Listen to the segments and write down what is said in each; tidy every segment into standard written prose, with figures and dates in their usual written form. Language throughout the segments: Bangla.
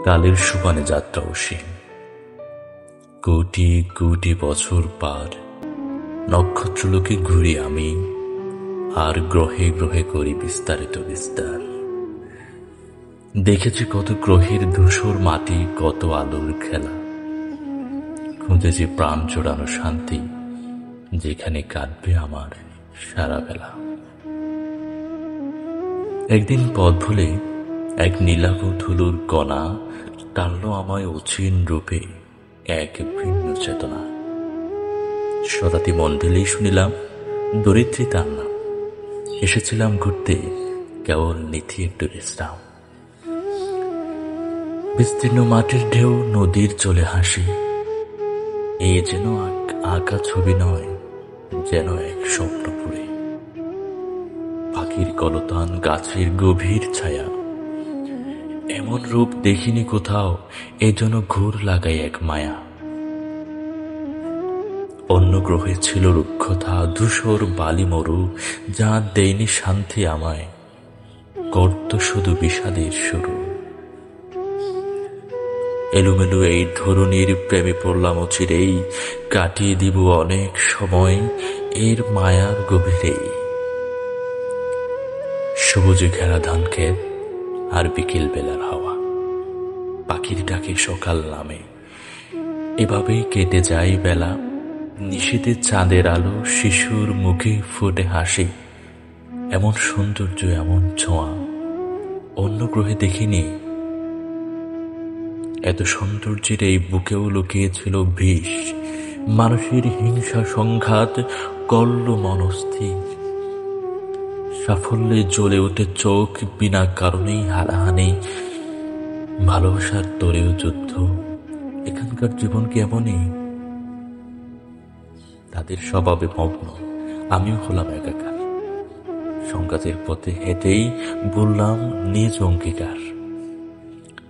কালের সুবানে যাত্রা অসীম, কোটি কোটি বছর পার নক্ষত্রলোকে ঘুরি আমি, আর গ্রহে গ্রহে করি বিস্তারিত বিস্তার। দেখেছি কত গ্রহের ধূসর মাটি, কত আলোর খেলা, খুঁজেছি প্রাণ জোড়ানো শান্তি, যেখানে কাটবে আমার সারা বেলা। একদিন পথ ভুলে এক নীলাভ ধুলোর কণা টানল আমায় অচিন রূপে এক ভিন্ন চেতনা। শতাব্দী মণ্ডলেই শুনিলাম দরিদ্রী তার নাম, এসেছিলাম ঘুরতে কেবল নিথি একটু বিশ্রাম। বিস্তীর্ণ মাটির ঢেউ, নদীর চলে হাসি, এ যেন আঁকা ছবি নয়, যেন এক স্বপ্নপুরে। পাখির কলতান, গাছের গভীর ছায়া, এমন রূপ দেখিনি কোথাও, এজন্য ঘোর লাগাই এক মায়া। অন্য গ্রহে ছিল রুক্ষতা, ধূসর বালি মরু, যা দেয়নি শান্তি আমায়, গর্ত শুধু বিষাদের শুরু। এলোমেলো এই ধরুনির প্রেমে পড়লাম অচিরেই, কাটিয়ে দিব অনেক সময় এর মায়ার গভীরেই। সবুজে ঘেরা ধান ক্ষেত আর বিকেল বেলার হাওয়া, পাখির ডাকে সকাল নামে, এভাবেই কেটে যায় বেলা। নিশীথে চাঁদের আলো, শিশুর মুখে ফুটে হাসি, এমন সৌন্দর্য, এমন ছোঁয়া অন্য গ্রহে দেখিনি। এত সৌন্দর্যের এই বুকেও লুকিয়েছিল বিষ, মানুষের হিংসা সংঘাত করল মনস্থির। সাফল্যে জ্বলে ওঠে চোখ, বিনা কারণেই হারাহানি, ভালোবাসার তোরেও যুদ্ধ। এখানকার জীবন কি এমনই? তাদের স্বভাবে মগ্ন, আমিও হলাম একাকার। সংঘাতের পথে হেঁটেই বললাম নিজ অঙ্গীকার,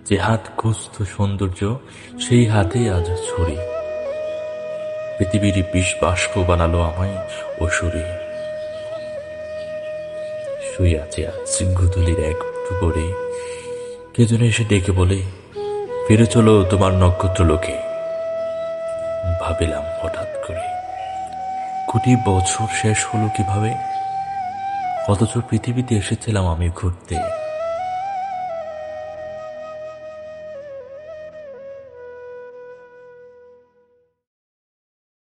যে হাত খুঁজত সৌন্দর্য, সেই হাতেই আজ ছুরি। পৃথিবীর বিষ বাষ্প বানালো আমায় অসুরে। শুয়ে আছে আজ গুধূলির এক দুপুরে, কে যেন এসে ডেকে বলে, ফিরে চলো তোমার নক্ষত্র লোকে। ভাবিলাম হঠাৎ করে, কোটি বছর শেষ হলো কিভাবে, অথচ পৃথিবীতে এসেছিলাম আমি ঘুরতে।